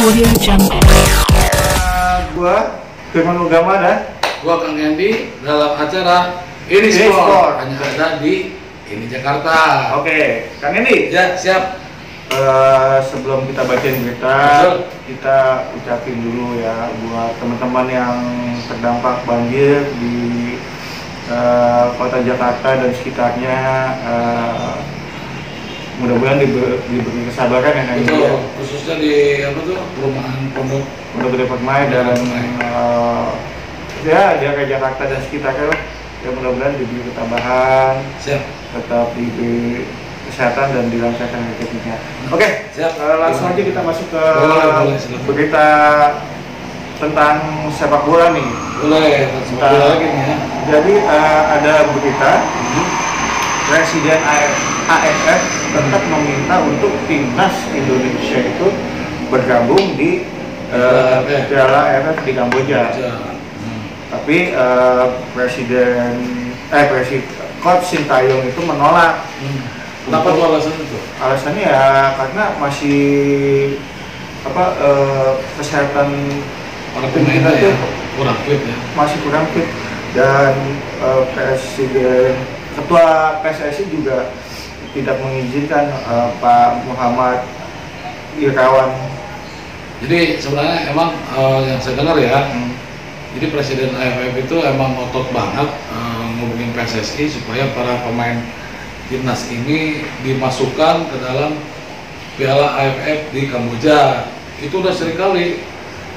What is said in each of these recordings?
Audio Jungle. Gua Firman Ugama dan gua Kang Hendy dalam acara Ini Sport. Sport hanya ada di Ini Jakarta. Oke, Kang Hendy. Ya, siap. Sebelum kita bacain berita, Betul. kita ucapin dulu ya buat teman-teman yang terdampak banjir di kota Jakarta dan sekitarnya. Mudah-mudahan diberi kesabaran ya Kang Hendy. Betul, khususnya di apa tuh perumahan Pondok Gede Permai dan ya jaga Jakarta dan sekitarnya ya, mudah-mudahan diberi ketabahan, siap. tetap diberi kesehatan dan dilancarkan rezekinya. Oke, Siap. langsung aja kita masuk ke Boleh, silakan. berita tentang sepak bola nih. Boleh, sebentar lagi nih ya. Jadi ada berita Presiden AFF tetap meminta untuk timnas Indonesia itu bergabung di Piala AFF di Kamboja. Tapi Coach Sintayong itu menolak. Kenapa tuh alasan itu? Alasannya ya karena masih kesehatan Para tim kita pemainnya tuh ya kurang fit ya. masih kurang fit, dan ketua PSSI juga tidak mengizinkan Pak Muhammad Irawan. Jadi sebenarnya emang yang saya dengar ya, jadi Presiden AFF itu emang otot banget ngubungin PSSI supaya para pemain timnas ini dimasukkan ke dalam Piala AFF di Kamboja. Itu udah sering kali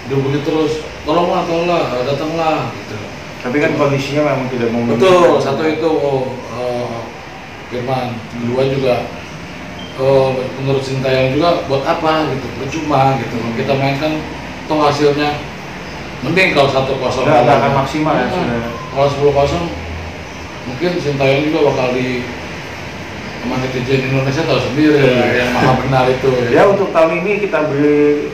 dihubungi terus, tolonglah, datanglah gitu. Tapi kan kondisinya memang tidak memungkinkan. Betul, satu itu Firman, kedua juga menurut Sintayong juga buat apa gitu, percuma gitu. Kita mainkan toh hasilnya mending kalau 1-0 nggak akan maksimal ya. Kalau 10-0 mungkin Sintayong juga bakal di sama netizen Indonesia tahu sendiri yang maha benar itu ya. Untuk tahun ini kita beri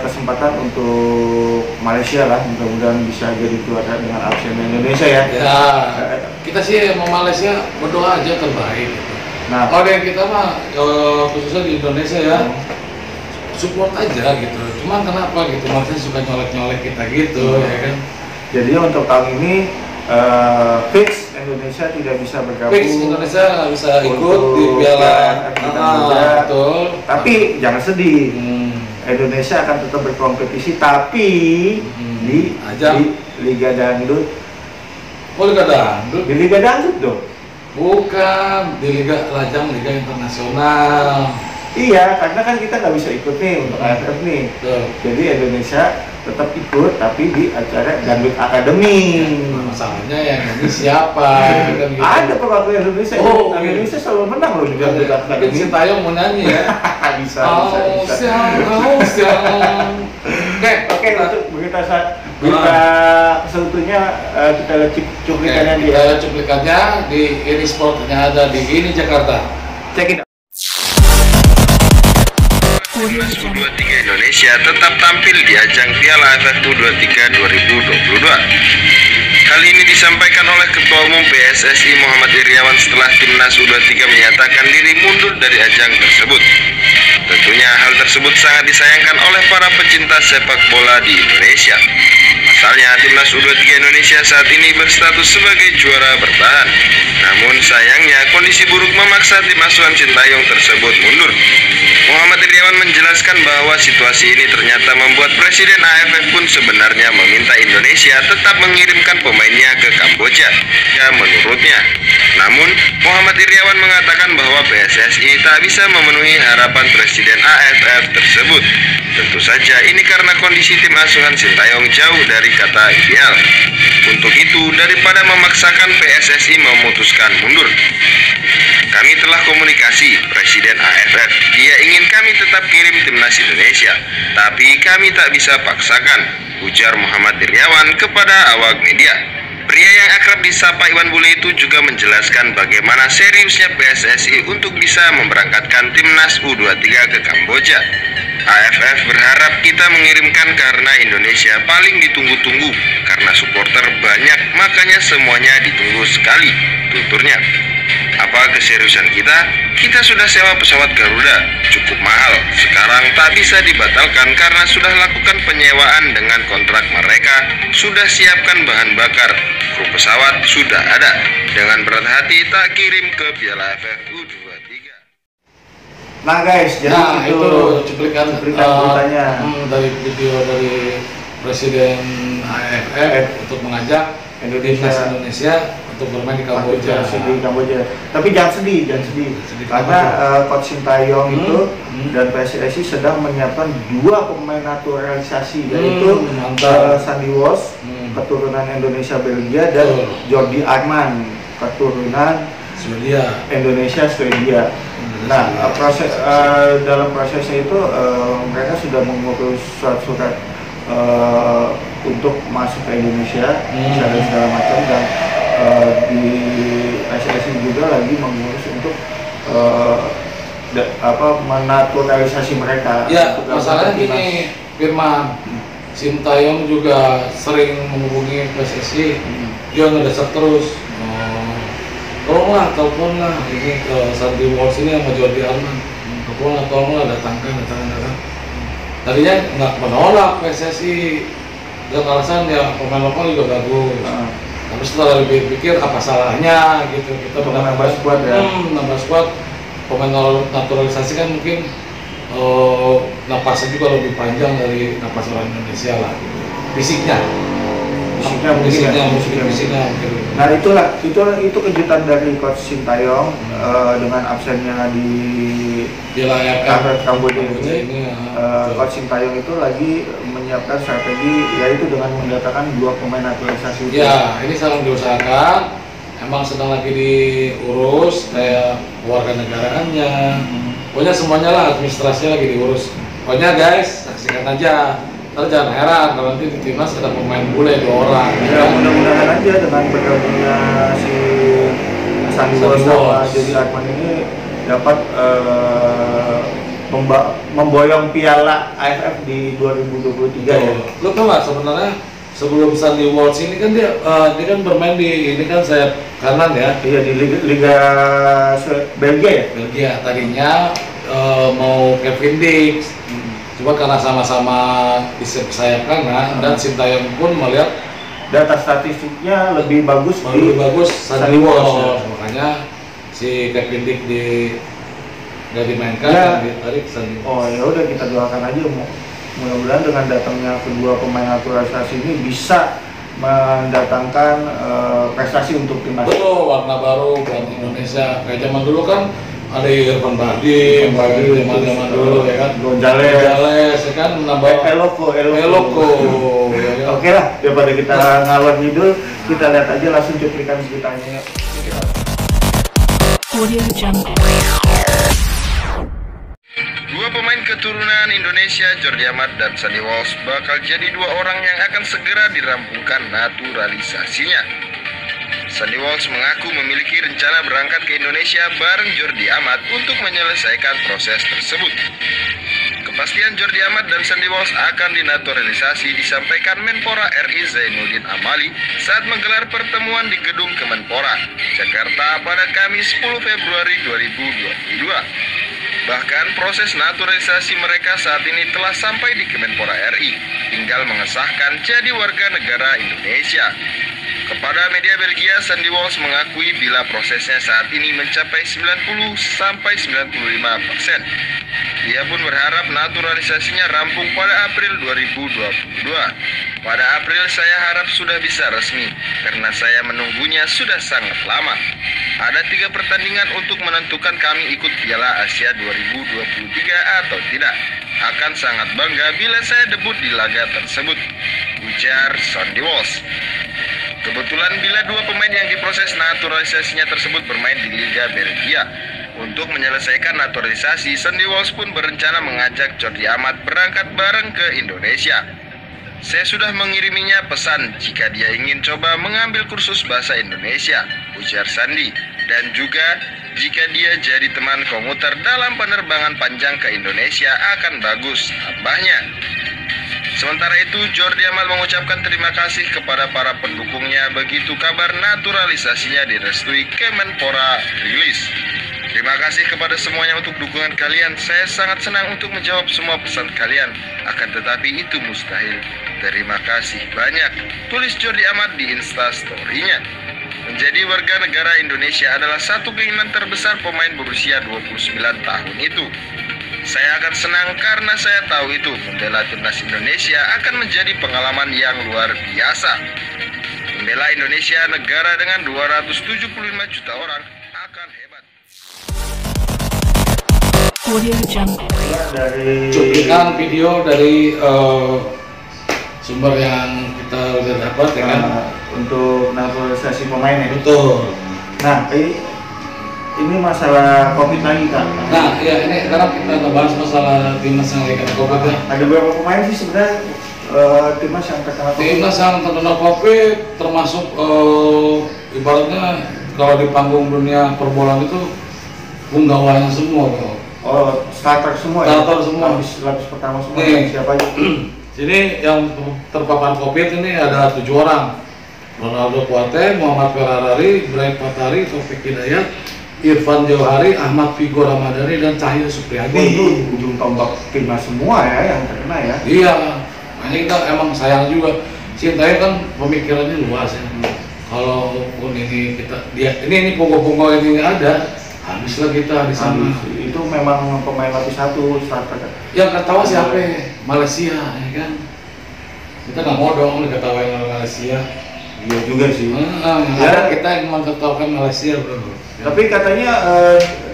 kesempatan untuk Malaysia lah, mudah-mudahan bisa jadi juara dengan absen Indonesia ya. Ya, kita sih mau Malaysia berdoa aja terbaik gitu. Nah, kalau yang kita mah khususnya di Indonesia ya support aja gitu. Cuma kenapa gitu, maksudnya suka nyolek-nyolek kita gitu ya kan. Jadi untuk tahun ini fix Indonesia tidak bisa bergabung. Fix Indonesia nggak bisa ikut di Piala betul. Tapi jangan sedih. Indonesia akan tetap berkompetisi, tapi di Liga Dangdut. Oh, Liga Dangdut? Di Liga Dangdut dong. Bukan, di Liga Lajang, Liga Internasional. Iya, karena kan kita nggak bisa ikut nih untuk AFF nih. Jadi Indonesia tetap ikut, tapi di acara Dangdut Academy. Masalahnya yang ini siapa? Kan gitu. Ada perwakilan Indonesia. Oh, Indonesia selalu menang loh di Dangdut Academy. Mungkin Sintayong mau nyanyi ya. bisa. Oke, untuk berita seutuhnya kita lihat cuplikannya dia. Kita lihat cuplikannya di Ini Sport yang ada di Ini Jakarta. Check it out. Timnas U23 Indonesia tetap tampil di ajang Piala AFF U23 2022. Hal ini disampaikan oleh Ketua Umum PSSI Muhammad Iriawan setelah Timnas U23 menyatakan diri mundur dari ajang tersebut. Tentunya hal tersebut sangat disayangkan oleh para pecinta sepak bola di Indonesia. Pasalnya Timnas U23 Indonesia saat ini berstatus sebagai juara bertahan. Namun sayangnya kondisi buruk memaksa tim asuhan Sintayong tersebut mundur. Muhammad Iriawan menjelaskan bahwa situasi ini ternyata membuat Presiden AFF pun sebenarnya meminta Indonesia tetap mengirimkan pemainnya ke Kamboja, ya menurutnya. Namun, Muhammad Iriawan mengatakan bahwa PSSI tak bisa memenuhi harapan Presiden AFF tersebut. Tentu saja ini karena kondisi tim asuhan Sintayong jauh dari kata ideal. Untuk itu, daripada memaksakan PSSI memutuskan mundur, kami telah komunikasi Presiden AFF. Dia ingin kami tetap kirim timnas Indonesia, tapi kami tak bisa paksakan, ujar Muhammad Iriawan kepada awak media. Pria yang akrab disapa Iwan Bule itu juga menjelaskan bagaimana seriusnya PSSI untuk bisa memberangkatkan timnas U23 ke Kamboja. AFF berharap kita mengirimkan karena Indonesia paling ditunggu-tunggu, karena supporter banyak makanya semuanya ditunggu sekali, tuturnya. Apa keseriusan kita? Kita sudah sewa pesawat Garuda, cukup mahal. Sekarang tak bisa dibatalkan karena sudah lakukan penyewaan dengan kontrak mereka, sudah siapkan bahan bakar, kru pesawat sudah ada. Dengan berat hati tak kirim ke Piala AFF U23. Nah guys, jadi itu cuplikan beritanya dari video dari Presiden AFF untuk mengajak Indonesia untuk bermain di Kamboja. Di Kamboja. Tapi jangan sedih, karena Coach Sintayong itu dan PSSI sedang menyiapkan 2 pemain naturalisasi, yaitu Sandy Walsh keturunan Indonesia Belgia dan Jordi Arman keturunan Indonesia Swedia. Nah, dalam prosesnya itu mereka sudah mengurus surat-surat untuk masuk ke Indonesia, dan segala macam, dan di PSSI juga lagi mengurus untuk menaturalisasi mereka. Ya, masalahnya gini, Firman, Sintayong juga sering menghubungi PSSI, dia ngedesak terus. Tolonglah, teleponlah ini ke Sandy Walsh ini sama Jordi Arman. Tolonglah, datangkan. Tadinya nggak menolak PSSI dan alasan ya pemain lokal juga bagus. Tapi setelah dipikir apa salahnya gitu, kita nambah squad ya. Nambah squad, pemain naturalisasi kan mungkin napasnya juga lebih panjang dari napas orang Indonesia lah, fisiknya. Nah itu kejutan dari Coach Sintayong dengan absennya di Piala Kamboja ini. Coach Sintayong itu lagi menyiapkan strategi, yaitu dengan mendatangkan 2 pemain naturalisasi. Ya, ini sedang diusahakan, emang sedang lagi diurus kayak warga negaraannya. Pokoknya semuanya lah, administrasinya lagi diurus. Pokoknya guys, saksikan aja. Ntar jangan heran kalau nanti di timnas ada pemain bule 2 orang. Ya, mudah-mudahan aja dengan bergabungnya si Sandy Walsh sama Jordi Arman ini dapat memboyong Piala AFF di 2023 ya. Lo tau nggak sebenarnya sebelum Sandy Walsh ini kan dia kan bermain di ini kan sayap kanan ya. Iya, di Liga Belgia ya. Belgia tadinya mau Kevin Dix. Cuma karena sama-sama di sayap kanan dan Sintayong pun melihat data statistiknya lebih bagus Sandy Walsh. Makanya si Kevin Dix nggak dimainkan dan ditarik Sandy Walsh. Oh ya udah, kita doakan aja, mudah-mudahan dengan datangnya kedua pemain naturalisasi ini bisa mendatangkan prestasi untuk timnas. Betul, warna baru buat Indonesia. Kayak zaman dulu kan ada Irfan Bahdim, zaman dulu ya kan, Gonzales ya kan, menambah Eloko. Ya. Oke lah, daripada kita ngalor ngidul, kita lihat aja langsung cuplikan ceritanya. Dua pemain keturunan Indonesia, Jordi Amat dan Sandy Walsh, bakal jadi 2 orang yang akan segera dirampungkan naturalisasinya. Sandy Walsh mengaku memiliki rencana berangkat ke Indonesia bareng Jordi Amat untuk menyelesaikan proses tersebut. Kepastian Jordi Amat dan Sandy Walsh akan dinaturalisasi disampaikan Menpora RI Zainuddin Amali saat menggelar pertemuan di Gedung Kemenpora, Jakarta pada Kamis 10 Februari 2022. Bahkan proses naturalisasi mereka saat ini telah sampai di Kemenpora RI, tinggal mengesahkan jadi warga negara Indonesia. Kepada media Belgia, Sandy Walsh mengakui bila prosesnya saat ini mencapai 90-95%. Ia pun berharap naturalisasinya rampung pada April 2022. Pada April saya harap sudah bisa resmi, karena saya menunggunya sudah sangat lama. Ada 3 pertandingan untuk menentukan kami ikut Piala Asia 2023 atau tidak. Akan sangat bangga bila saya debut di laga tersebut, ujar Sandy Walsh. Kebetulan bila 2 pemain yang diproses naturalisasinya tersebut bermain di Liga Belgia. Untuk menyelesaikan naturalisasi, Sandy Walsh pun berencana mengajak Jordi Amat berangkat bareng ke Indonesia. Saya sudah mengiriminya pesan jika dia ingin coba mengambil kursus bahasa Indonesia, ujar Sandy. Dan juga jika dia jadi teman komuter dalam penerbangan panjang ke Indonesia akan bagus, tambahnya. Sementara itu, Jordi Amat mengucapkan terima kasih kepada para pendukungnya begitu kabar naturalisasinya direstui Kemenpora rilis. Terima kasih kepada semuanya untuk dukungan kalian. Saya sangat senang untuk menjawab semua pesan kalian. Akan tetapi itu mustahil. Terima kasih banyak, tulis Jordi Amat di Instastory-nya. Menjadi warga negara Indonesia adalah satu keinginan terbesar pemain berusia 29 tahun itu. Saya akan senang karena saya tahu itu membela timnas Indonesia akan menjadi pengalaman yang luar biasa. Membela Indonesia, negara dengan 275 juta orang, akan hebat. Dari Cuplikan video dari sumber yang kita udah dapat ya kan, untuk naturalisasi pemain ya. betul. Nah, ini masalah COVID lagi kan. Nah ya, ini sekarang kita ngebahas masalah timnas yang lagi kena COVID ya. Ada beberapa pemain sih sebenarnya timnas yang terkena COVID. Timnas yang terkena COVID termasuk ibaratnya kalau di panggung dunia perbolaan itu punggawanya semua tuh. Oh, starter semua Starter ya? semua. Lapis pertama semua. Nih. Siapa aja? Jadi yang terpapar COVID ini ada 7 orang. Ronaldo Kuate, Muhammad Ferrari, Brian Patari, Taufik Hidayat, Irfan Jauhari, Ahmad Figo Ramadhani, dan Cahyo Supriyadi. Itu ujung tombak timnas semua ya yang terkena ya. Iya, makanya kita emang sayang juga. Sintayong kan pemikirannya luas ya. Kalaupun ini kita ini punggo-punggo ini nggak ada, habislah kita di sana. Itu memang pemain lapis satu starter. Yang ketawa siapa? Malaysia, ya kan? Kita nggak mau dong diketawain Malaysia. Iya juga sih. Ya, kita yang mengetawakan Malaysia, bro. Tapi katanya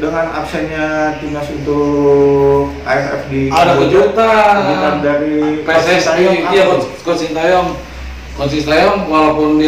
dengan absennya timnas untuk AFF di Ada kejutan dari PSSI. Iya, Coach Sintayong walaupun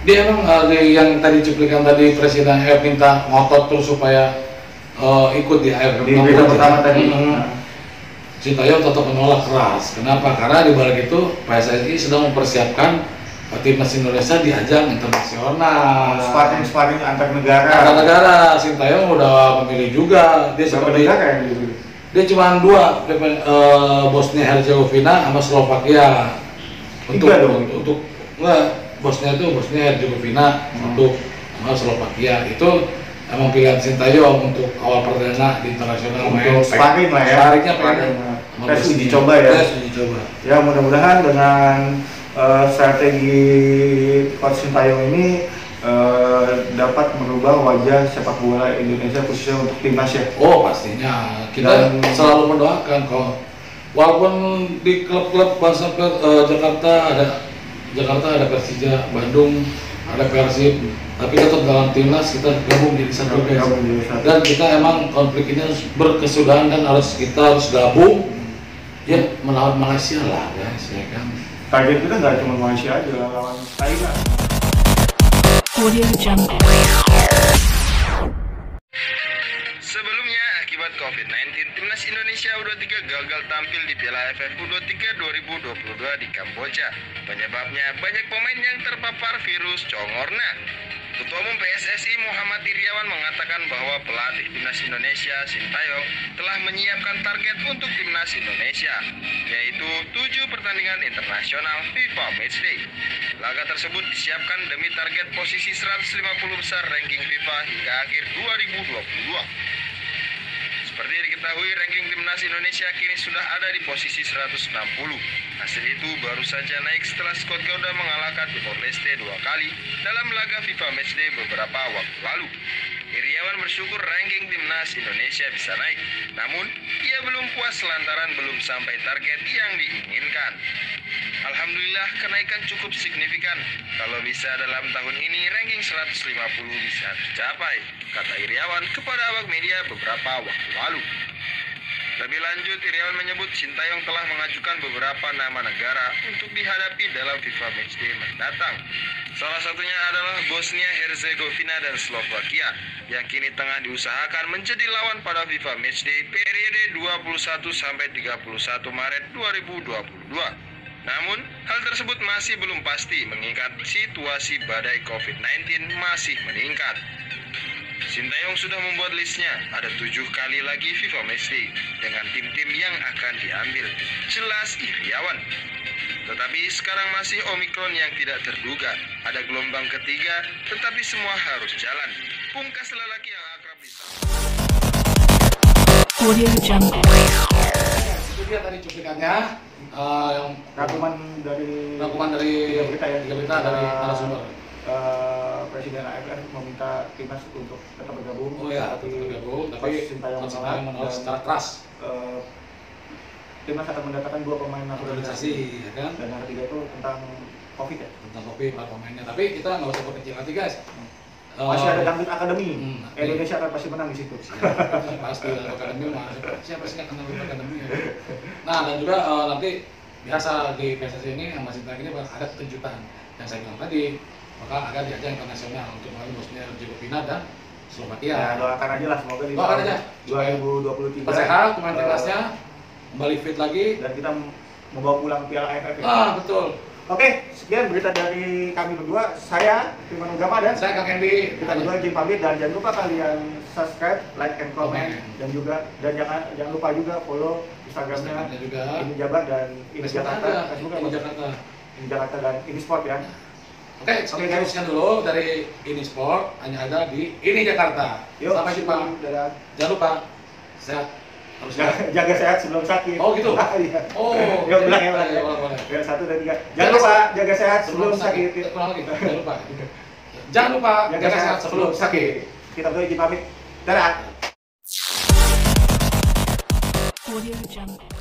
dia emang yang tadi cuplikan tadi Presiden AFF minta ngotot terus supaya ikut di AFF di berita pertama tadi. Sintayong tetap menolak keras. Kenapa? Karena di balik itu PSSI sedang mempersiapkan timnas Indonesia di ajang internasional. Sparring antar negara. Antar negara, Sintayong udah memilih juga. Dia seperti negara yang dipilih. dia cuma 2, Bosnia Herzegovina sama Slovakia. Untuk Bosnia itu Bosnia Herzegovina, untuk Slovakia itu emang pilihan Sintayong untuk awal perdana di internasional. Untuk sparring lah ya. Sparringnya pengen. Tes uji coba ya. Tes uji coba. Ya mudah-mudahan dengan strategi Coach Sintayong ini dapat merubah wajah sepak bola Indonesia khususnya untuk timnas ya. Oh pastinya, kita selalu mendoakan kok. Walaupun di klub-klub Jakarta ada Persija, Bandung ada Persib, tapi tetap dalam timnas kita gabung jadi satu guys. Dan kita emang konflik ini harus berkesudahan dan kita harus gabung ya melawan Malaysia lah guys, ya kan. Target kita nggak cuma Malaysia aja, lawan Thailand. Sebelumnya, akibat COVID-19, timnas Indonesia U23 gagal tampil di Piala AFF U23 2022 di Kamboja. Penyebabnya banyak pemain yang terpapar virus congorna. Ketua Umum PSSI Muhammad Iryawan mengatakan bahwa pelatih timnas Indonesia Sintayong telah menyiapkan target untuk timnas Indonesia, yaitu 7 pertandingan internasional FIFA Matchday. Laga tersebut disiapkan demi target posisi 150 besar ranking FIFA hingga akhir 2022. Seperti diketahui, ranking timnas Indonesia kini sudah ada di posisi 160. Hasil itu baru saja naik setelah Scott Gauda mengalahkan Timor Leste 2 kali dalam laga FIFA Matchday beberapa waktu lalu. Iryawan bersyukur ranking timnas Indonesia bisa naik, namun ia belum puas lantaran belum sampai target yang diinginkan. Alhamdulillah kenaikan cukup signifikan. Kalau bisa dalam tahun ini ranking 150 bisa tercapai, kata Iryawan kepada awak media beberapa waktu lalu. Lebih lanjut, Iryawan menyebut Sintayong telah mengajukan beberapa nama negara untuk dihadapi dalam FIFA Matchday mendatang. Salah satunya adalah Bosnia Herzegovina dan Slovakia yang kini tengah diusahakan menjadi lawan pada FIFA Matchday periode 21 sampai 31 Maret 2022. Namun, hal tersebut masih belum pasti mengingat situasi badai COVID-19 masih meningkat. Sintayong sudah membuat listnya, ada 7 kali lagi FIFA Matchday dengan tim-tim yang akan diambil. Jelas Iriawan. Tetapi sekarang masih Omikron yang tidak terduga. Ada gelombang ketiga, tetapi semua harus jalan. Pungkas lelaki yang akrab di Audio Jungle. Itu dia tadi cuplikannya yang Rangkuman dari tiga berita dari narasumber. Presiden AFF meminta timnas untuk tetap bergabung. Oh ya, tetap bergabung, tapi Sintayong menolak secara keras. Timnas akan mendatangkan 2 pemain Naturalisasi, ya kan? Dan yang ketiga itu tentang COVID ya. Tentang kopi para pemainnya. Tapi kita nggak usah berkecil hati guys. Masih ada Dangdut Academy. Nanti- Indonesia akan pasti menang di situ. Pasti Dangdut Academy mah siapa sih nggak kenal Dangdut Academy ya? Nah dan juga nanti biasa di PSSI ini yang masih ini bakal ada kejutan yang saya bilang tadi, bakal ada di ajang internasional untuk melawan Bosnia Herzegovina dan Slovakia. Ya, doakan aja lah semoga di Doakan aja. 2023 Sehat pemain timnasnya kembali fit lagi. dan kita membawa pulang Piala AFF ya. Betul. Oke, sekian berita dari kami berdua. Saya Firman Ugama dan Saya Kang Endi. kita berdua izin pamit, dan jangan lupa kalian subscribe, like, and comment, Komen. dan juga jangan lupa juga follow Instagramnya Instagramnya juga. Ini Jabar dan Ini Facebook Jakarta, ada. Facebook Ini apa? Jakarta. Ini Jakarta dan Ini Sport ya. Oke, sekian teruskan dulu dari Ini Sport hanya ada di Ini Jakarta. Yuk, Sampai jumpa. dadah. Jangan lupa sehat. Harus sehat. Jaga sehat sebelum sakit. Oh gitu. Iya. Oh. Yuk, ulang ya, ulang ya. Boleh. Ya, 1 dan 3. Jangan lupa jaga sehat sebelum sakit. Ulang lagi. Jangan lupa. Jangan lupa Jaga sehat sebelum sakit. Kita berdua izin pamit. Dadah. Audio Jungle.